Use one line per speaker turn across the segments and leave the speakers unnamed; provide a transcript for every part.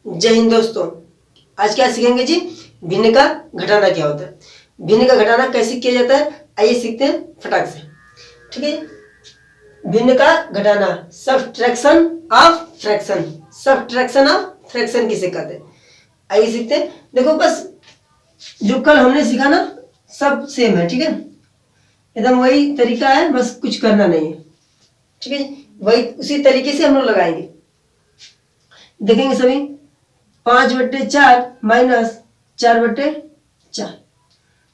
जय हिंद दोस्तों। आज क्या सीखेंगे जी? भिन्न का घटाना क्या होता है, भिन्न का घटाना कैसे किया जाता है, आइए सीखते हैं फटाक से। ठीक है, भिन्न का घटाना, subtraction of fraction. Subtraction of fraction किसे कहते हैं, आइए सीखते हैं। देखो बस जो कल हमने सीखा ना सब सेम है, ठीक है, एकदम वही तरीका है, बस कुछ करना नहीं है। ठीक है जी, वही उसी तरीके से हम लोग लगाएंगे। देखेंगे सभी 5/4 माइनस 4/4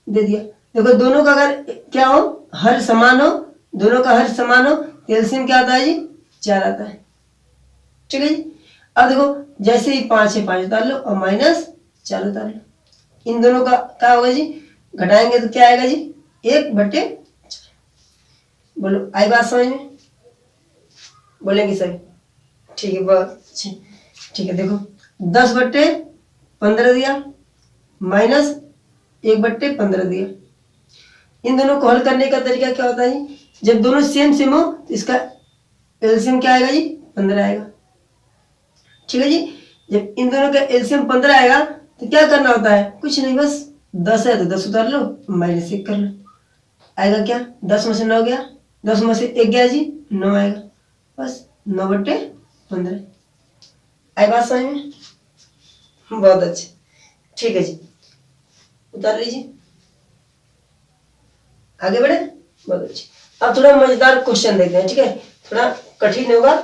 दे दिया। देखो दोनों का अगर क्या हो, हर समान हो, दोनों का हर समान हो तो एलसीएम क्या आता है जी? 4 आता है। ठीक है जी, अब देखो जैसे ही 5 है 5 उतार लो और माइनस 4 उतार लो, इन दोनों का क्या होगा जी? घटाएंगे तो क्या आएगा जी? 1/4। बोलो आई बात समझ में? बोलेंगे सभी? ठीक है, बहुत अच्छे। ठीक है, देखो 10/15 दिया माइनस 1/15 दिया। इन दोनों को हल करने का तरीका क्या होता है? जब दोनों सेम सेम हो तो इसका एलसीएम क्या आएगा जी? 15 आएगा। ठीक है जी, जब इन दोनों का एलसीएम 15 आएगा तो क्या करना होता है? कुछ नहीं, बस 10 है तो 10 उतार लो, माइनस 1 कर लो, आएगा क्या? 10 में से 9 गया, 10 में से 1 गया जी, 9 आएगा, बस 9/15। आई बात समझ में? बहुत अच्छे। ठीक है जी, उतार लीजिए, आगे बढ़े। बहुत अच्छे। अब थोड़ा मजेदार क्वेश्चन देखते हैं, ठीक है, थोड़ा कठिन होगा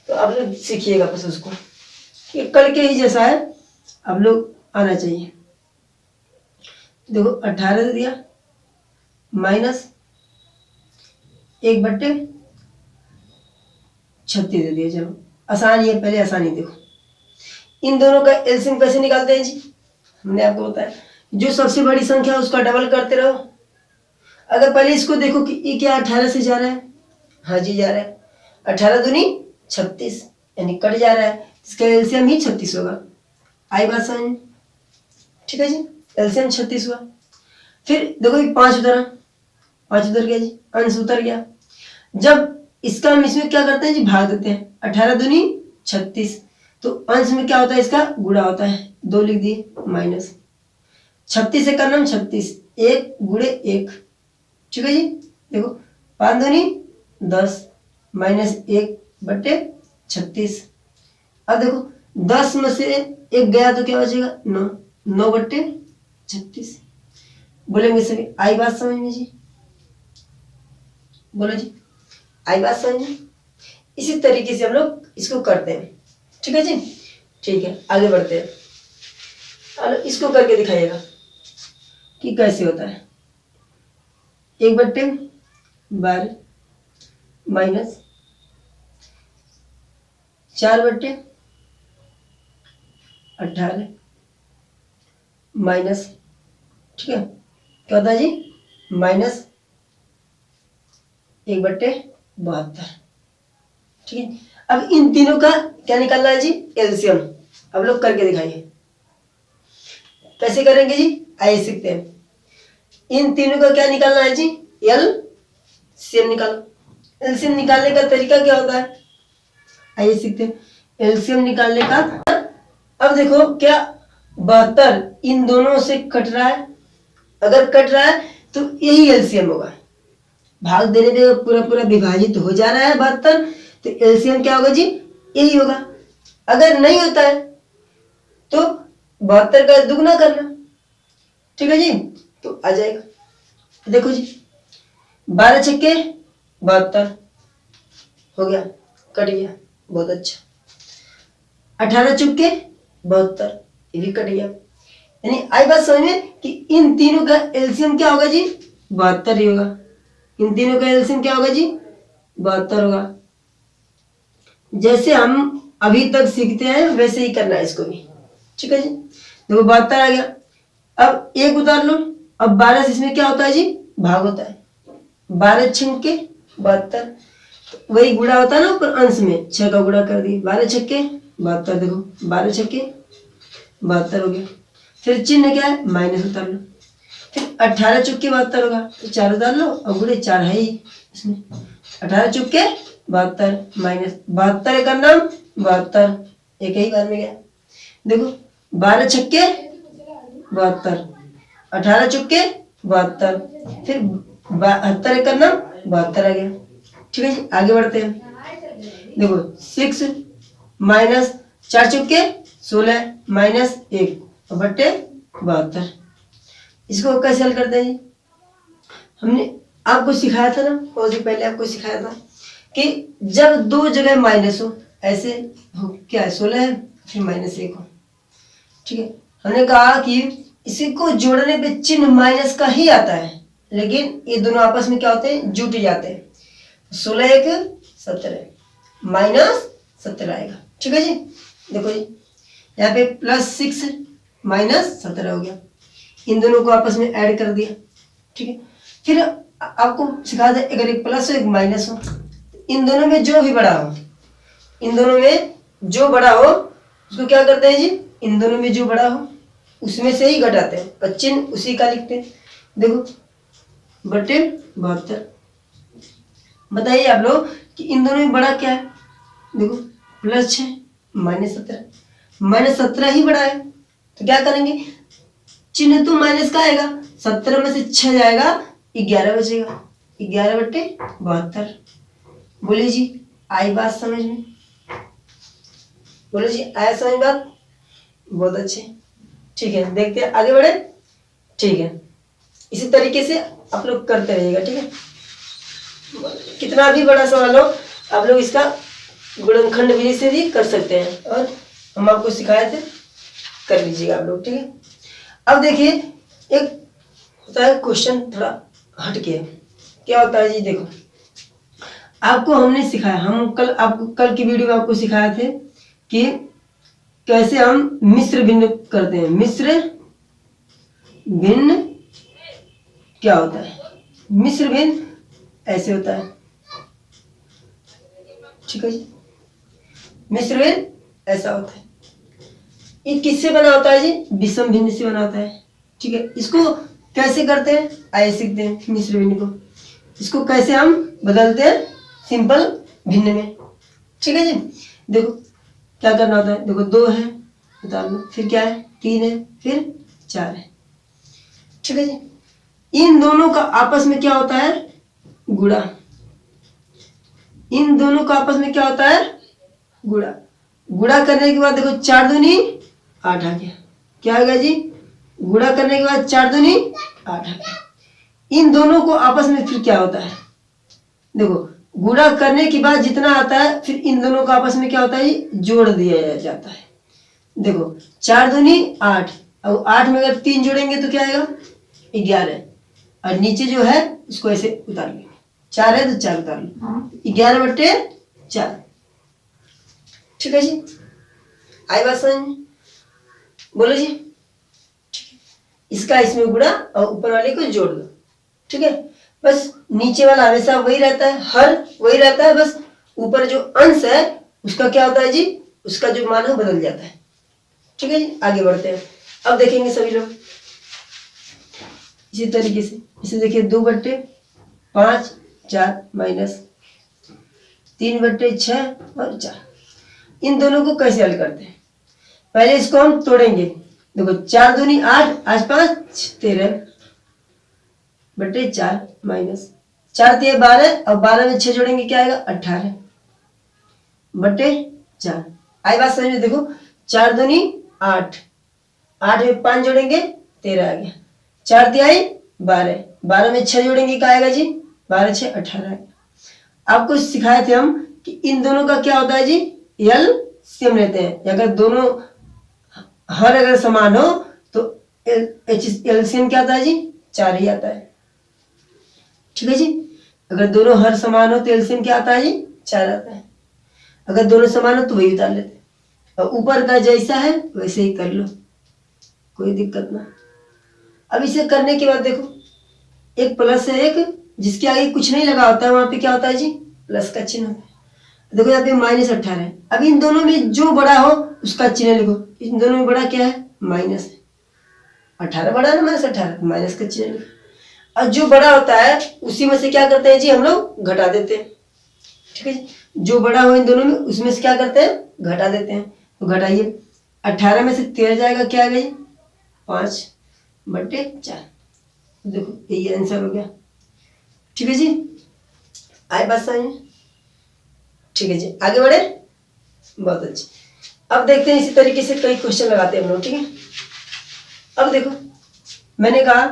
तो आप लोग सीखिएगा बस उसको, ये कल के ही जैसा है, आप लोग आना चाहिए। देखो 18 दे दिया माइनस 1/36 दे दिया। चलो आसानी है, पहले आसानी देखो। इन दोनों का एलसीएम कैसे निकालते हैं जी? हमने आपको बताया, जो सबसे बड़ी संख्या है उसका डबल करते रहो। अगर पहले इसको देखो कि ये क्या 18 से जा रहा है, हाँ जी जा रहा है, 18 दूनी 36 यानी कट जा रहा है, इसका एलसीएम ही 36 होगा। आई बात समझ में? ठीक है जी, एलसीएम 36 हुआ। फिर देखो ये 5 उतरा, 5 उतर गया जी, अंश उतर गया। जब इसका हम इसमें क्या करते हैं जी? भाग देते हैं। 18 दूनी 36, तो अंश में क्या होता है? इसका गुणा होता है, 2 लिख दिए माइनस 36 से करना 36, 1 गुणे 1। ठीक है जी, देखो 5 दूनी 10 माइनस 1/36। अब देखो 10 में से 1 गया तो क्या बचेगा? 9, 9/36। बोलेंगे सभी आई बात समझ में जी? बोलो जी, आई बात समझ में? इसी तरीके से हम लोग इसको करते हैं। ठीक है जी, ठीक है, आगे बढ़ते हैं। अब इसको करके दिखाइएगा कि कैसे होता है। 1/12 माइनस 4/18 माइनस, ठीक है, क्या होता है जी? माइनस 1/72। ठीक है, अब इन तीनों का क्या निकालना है जी? एलसीएम। अब लोग करके दिखाइए कैसे करेंगे जी, आइए सीखते हैं। इन तीनों का क्या निकालना है जी? एलसीएम निकालो। एलसीएम निकालने का तरीका क्या होता है, आइए सीखते हैं एलसीएम निकालने का। अब देखो क्या 72 इन दोनों से कट रहा है, अगर कट रहा है तो यही एलसीएम होगा। भाग देने पे पूरा पूरा विभाजित हो जा रहा है 72, तो एलसीएम क्या होगा जी? यही होगा। अगर नहीं होता है तो 72 का दुगना करना। ठीक है जी, तो आ जाएगा। देखो जी 12 छक्के 72 हो गया, कट गया, बहुत अच्छा। 18 चुपके 72, ये भी कट गया। यानी आई बात समझ में कि इन तीनों का एलसीएम क्या होगा जी? 72 ही होगा। इन तीनों का एलसीएम क्या होगा जी? 72 होगा। जैसे हम अभी तक सीखते हैं वैसे ही करना है इसको भी। ठीक है जी, देखो 72 आ गया, अब 1 उतार लो। अब 12 से इसमें क्या होता है जी? भाग होता है। 12 छक्के 72, तो वही गुणा होता है ना ऊपर अंश में, 6 का गुणा कर दिए, 12 छक्के 72। देखो 12 छक्के 72 हो गया। फिर चिन्ह क्या है? माइनस उतार लो। फिर 18 चुपके 72 होगा, तो 4 उतार लो और गुणे 4 है ही इसमें। 18 चुपके 72 माइनस 72 का नाम 72, एक ही बार में गया। देखो 12 छक्के 72, 18 चुक्के 72, फिर 72 का नाम 72 आ गया। ठीक है जी, आगे बढ़ते हैं। देखो 6 माइनस 4 चुक्के 16 माइनस 1 बट्टे 72। इसको कैसे हल करते हैं जी? हमने आपको सिखाया था ना, बहुत ही पहले आपको सिखाया था कि जब दो जगह माइनस हो, ऐसे हो क्या है 16 है फिर -1 हो। ठीक है, हमने कहा कि इसी को जोड़ने पे चिन्ह माइनस का ही आता है, लेकिन ये दोनों आपस में क्या होते हैं, जुट जाते हैं। 16 1 17 -17 आएगा। ठीक है जी, देखो जी यहाँ पे +6 -17 हो गया, इन दोनों को आपस में ऐड कर दिया। ठीक है, फिर आपको सिखा दे अगर एक प्लस हो एक माइनस हो, इन दोनों में जो भी बड़ा हो, इन दोनों में जो बड़ा हो उसको क्या करते हैं जी, इन दोनों में जो बड़ा हो उसमें से ही घटाते हैं और चिन्ह उसी का लिखते हैं। देखो बटे 72। बताइए आप लोग कि इन दोनों में बड़ा क्या है? देखो +6 -17, -17 ही बड़ा है, तो क्या करेंगे, चिन्ह तो माइनस का आएगा, 17 में से 6 जाएगा 11 बचेगा, 11 बटे 72। बोलिए जी आई बात समझ में? बोलो जी आया समझ बात? बहुत अच्छे। ठीक है, देखते हैं आगे बढ़े। ठीक है, इसी तरीके से आप लोग करते रहिएगा। ठीक है, कितना भी बड़ा सवाल हो आप लोग इसका गुणनखंड विधि से भी कर सकते हैं, और हम आपको सिखाए थे, कर लीजिएगा आप लोग। ठीक है, अब देखिए एक होता है क्वेश्चन थोड़ा हटके, क्या होता है जी, देखो आपको हमने सिखाया, हम कल की वीडियो में आपको सिखाए थे कि कैसे हम मिश्र भिन्न करते हैं। मिश्र भिन्न क्या होता है? मिश्र भिन्न ऐसे होता है। ठीक है जी, मिश्र भिन्न ऐसा होता है। ये किससे बना होता है जी? विषम भिन्न से बना होता है। ठीक है, इसको कैसे करते हैं आइए सीखते हैं। मिश्र भिन्न को इसको कैसे हम बदलते हैं सिंपल भिन्न में। ठीक है जी, देखो क्या करना होता है, देखो 2 है उतार लो, फिर क्या है 3 है, फिर 4 है। ठीक है जी, इन दोनों का आपस में क्या होता है, गुणा। इन दोनों का आपस में क्या होता है, गुणा। गुणा करने के बाद देखो 4 दूनी 8 आ गया। क्या आ गया जी, गुणा करने के बाद 4 दूनी 8 आ गया। इन दोनों को आपस में फिर क्या होता है, देखो गुणा करने के बाद जितना आता है फिर इन दोनों का आपस में क्या होता है, जोड़ दिया जाता है। देखो 4 दूनी 8, और 8 में अगर 3 जोड़ेंगे तो क्या आएगा 11, और नीचे जो है उसको ऐसे उतार लेंगे, 4 है तो 4 उतार लो, 11 बटे 4। ठीक है जी, आई बात समझ में? बोलो जी। इसका इसमें गुणा और ऊपर वाले को जोड़ दो। ठीक है, बस नीचे वाला हमेशा वही रहता है, हर वही रहता है, बस ऊपर जो अंश है उसका क्या होता है जी, उसका जो मान है बदल जाता है। ठीक है जी, आगे बढ़ते हैं। अब देखेंगे सभी लोग इसी तरीके से, इसे देखिए 2 बट्टे 5 4 माइनस 3 बट्टे 6 और 4। इन दोनों को कैसे हल करते हैं, पहले इसको हम तोड़ेंगे। देखो 4 दूनी 8, 8 5 13 बटे 4 माइनस 4 3 12, और 12 में 6 जोड़ेंगे क्या आएगा 18 बटे 4। आई बात समझ में? देखो 4 दूनी 8, 8 में 5 जोड़ेंगे 13 आ गया, 4 तिहाई 12, 12 में 6 जोड़ेंगे क्या आएगा जी 12 6 18। आपको सिखाए थे हम कि इन दोनों का क्या होता है जी, एलसीएम लेते हैं। अगर दोनों हर अगर समान हो तो एलसीएम क्या आता है जी 4 ही आता है। ठीक है जी, अगर दोनों हर समान हो तो एलसीएम क्या आता है जी 4 आता है। अगर दोनों समान हो तो वही उतार लेते हैं, और ऊपर का जैसा है वैसे ही कर लो, कोई दिक्कत ना। अब इसे करने के बाद देखो एक प्लस है, एक जिसके आगे कुछ नहीं लगा होता है वहां पे क्या होता है जी प्लस का चिन्ह होता है। देखो यहाँ पे -18 है, अब इन दोनों में जो बड़ा हो उसका चिन्ह लिखो। इन दोनों में बड़ा क्या है, माइनस है, 18 बड़ा है ना -18, माइनस का चिन्ह लिखो। और जो बड़ा होता है उसी में से क्या करते हैं जी हम लोग घटा देते हैं। ठीक है जी, जो बड़ा हो इन दोनों में उसमें से क्या करते हैं घटा देते हैं। तो घटाइए 18 में से 13 जाएगा, क्या आ गई 5/4। देखो यही आंसर हो गया। ठीक है जी, आए बात समझ में? ठीक है जी, आगे बढ़े। बहुत अच्छे। अब देखते हैं इसी तरीके से कई क्वेश्चन लगाते हैं हम लोग। ठीक है, अब देखो मैंने कहा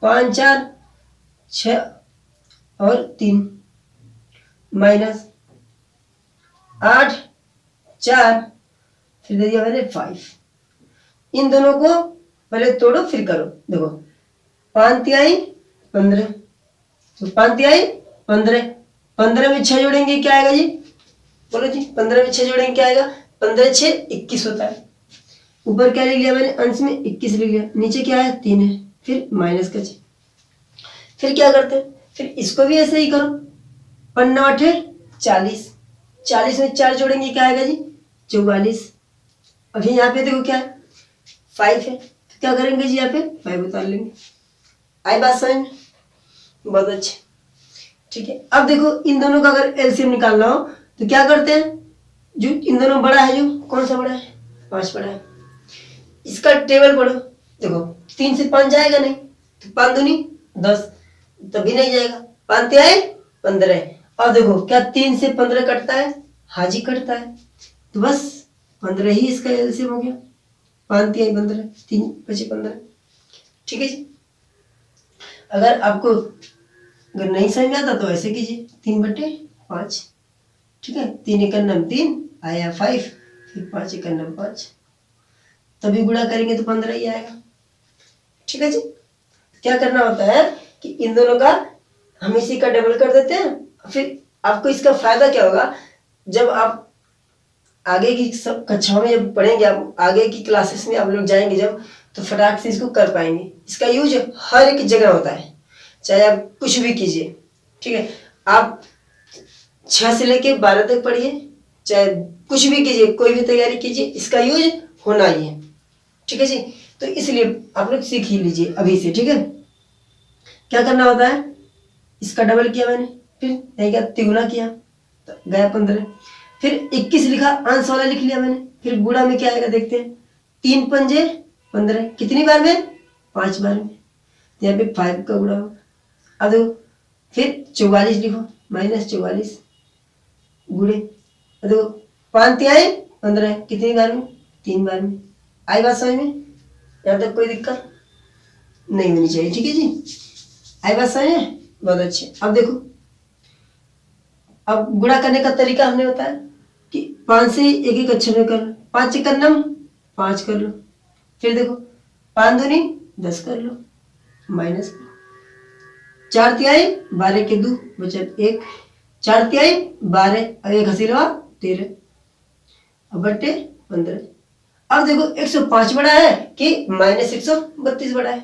5 4 6 और 3 माइनस 8 4, फिर दे दिया मैंने 5। इन दोनों को पहले तोड़ो फिर करो। देखो 5 तिहाई 15, तो 5 तिहाई 15, 15 में 6 जोड़ेंगे क्या आएगा जी? बोलो जी, 15 में 6 जोड़ेंगे क्या आएगा? 15 6 21 होता है। ऊपर क्या लिख लिया मैंने? अंश में 21 लिख लिया, नीचे क्या है 3 है, फिर माइनस का 6। फिर क्या करते हैं? फिर इसको भी ऐसे ही करो। 15 8 40, 40 में 4 जोड़ेंगे क्या आएगा जी? 44। अभी यहाँ पे देखो क्या है 5 है, तो क्या करेंगे जी? यहाँ पे 5 उतार लेंगे। आई बात समझ में? बहुत अच्छे। ठीक है, अब देखो इन दोनों का अगर एलसीएम निकालना हो तो क्या करते हैं? जो इन दोनों बड़ा है, जो कौन सा बड़ा है? 5 बड़ा है। इसका टेबल पढ़ो। देखो 3 से 5 जाएगा नहीं, तो 5 दूनी 10, तभी नहीं जाएगा। 5 तिहाई 15। और देखो क्या 3 से 15 कटता है? हाजी कटता है, तो बस 15 ही इसका एलसीएम हो गया। 5 तिहाई 15, 3 बचे 15। ठीक है जी, अगर आपको अगर नहीं समझ में आता तो ऐसे कीजिए 3/5। ठीक है, 3 एक 3 आया 5, फिर 5 एक 5, तभी गुणा करेंगे तो 15 ही आएगा। ठीक है जी, क्या करना होता है कि इन दोनों का हम इसी का डबल कर देते हैं। फिर आपको इसका फायदा क्या होगा? जब आप आगे की सब कक्षाओं में जब पढ़ेंगे, आप आगे की क्लासेस में आप लोग जाएंगे जब, तो फटाक से इसको कर पाएंगे। इसका यूज हर एक जगह होता है, चाहे आप कुछ भी कीजिए। ठीक है, आप 6 से लेके 12 तक पढ़िए, चाहे कुछ भी कीजिए, कोई भी तैयारी कीजिए, इसका यूज होना ही है। ठीक है जी, तो इसलिए आप लोग सीख ही लीजिए अभी से। ठीक है, क्या करना होता है? इसका डबल किया मैंने, फिर नहीं क्या तिगुना किया, तो गया 15। फिर 21 लिखा, अंश वाला लिख लिया मैंने, फिर गुणा में क्या आएगा देखते हैं। 3 पंजे 15, कितनी बार में? 5 बार में, यहाँ पे 5 का गुणा होगा। अब देखो फिर 44 लिखो, -44 गुणे, देखो 5 तिहाई 15, कितनी बार में? 3 बार में। आई बात समझ में? यहाँ तक कोई दिक्कत नहीं होनी चाहिए। ठीक है जी, आई बात समझ में? बहुत अच्छे। अब देखो, अब गुणा करने का तरीका हमने बताया कि 5 से एक एक अक्षर में कर लो। 5 एक 5 कर लो, फिर देखो 5 दूनी 10 कर लो, माइनस 4 तिहाई 12 के 2 बचा 1, 4 तिहाई 12 और 1 हंसी लगा 13, अब बट्टे 15। अब देखो 105 बड़ा है कि -132 बड़ा है?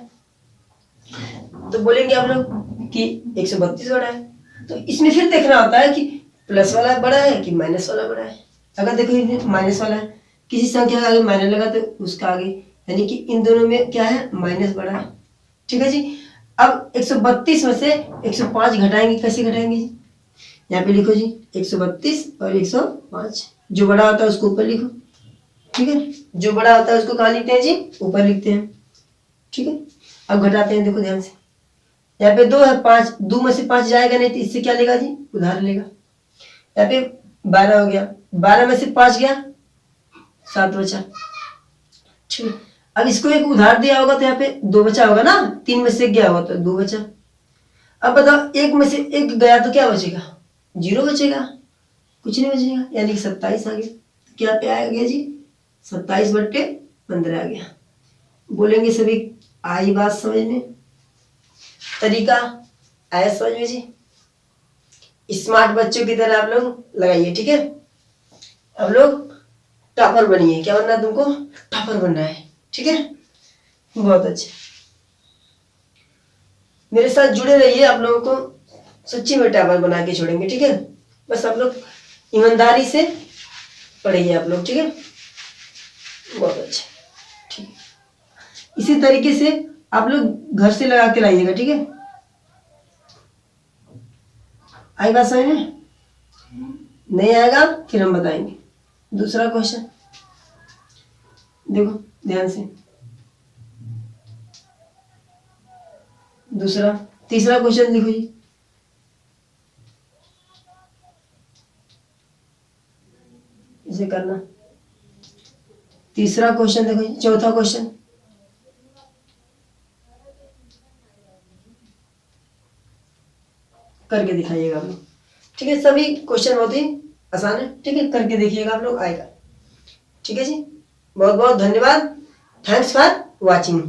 तो बोलेंगे आप लोग कि 132 बड़ा है। तो इसमें फिर देखना होता है कि प्लस वाला बड़ा है कि माइनस वाला बड़ा है। अगर देखो माइनस वाला है, किसी संख्या का आगे माइनस लगा तो उसका आगे, यानी कि इन दोनों में क्या है? माइनस बड़ा है। ठीक है जी, अब 132 में से 105 घटाएंगे, कैसे घटाएंगे जी? यहाँ पे लिखो जी 132 और 105, जो बड़ा होता है उसको ऊपर लिखो। ठीक है, जो बड़ा होता है उसको कहाँ लिखते हैं जी? ऊपर लिखते हैं। ठीक है, अब घटाते हैं, देखो ध्यान से। यहाँ पे 2 है, 5, 2 में से 5 जाएगा नहीं, तो इससे क्या लेगा जी? उधार लेगा। यहाँ पे 12 हो गया, 12 में से 5 गया, 7 बचा। ठीक है, अब इसको एक उधार दिया होगा तो यहाँ पे 2 बचा होगा ना, 3 में से गया होगा तो 2 बचा। अब बताओ 1 में से 1 गया तो क्या बचेगा? 0 बचेगा, कुछ नहीं बचेगा, यानी कि 27 आ गया। तो क्या पे आ गया जी? 27/15 आ गया। बोलेंगे सभी आई बात समझ में? तरीका आया समझ में जी? स्मार्ट बच्चों की तरह आप लोग लगाइए। ठीक है, अब लोग टॉपर बनिए। क्या बनना है तुमको? टॉपर बनना है। ठीक है, बहुत अच्छे, मेरे साथ जुड़े रहिए। आप लोगों को सच्ची में टॉपर बना के छोड़ेंगे। ठीक है, बस आप लोग ईमानदारी से पढ़िए आप लोग। ठीक है, बहुत अच्छा। ठीक है, इसी तरीके से आप लोग घर से लगा के लाइएगा। ठीक है, आई बात समझ में? नहीं आएगा फिर हम बताएंगे। दूसरा क्वेश्चन, देखो ध्यान से। दूसरा, तीसरा क्वेश्चन लिखो जी। इसे करना। तीसरा क्वेश्चन देखो जी। चौथा क्वेश्चन करके दिखाइएगा आप लोग। ठीक है, सभी क्वेश्चन बहुत ही आसान है। ठीक है, करके देखिएगा आप लोग, आएगा। ठीक है जी, बहुत बहुत धन्यवाद। Thanks for watching.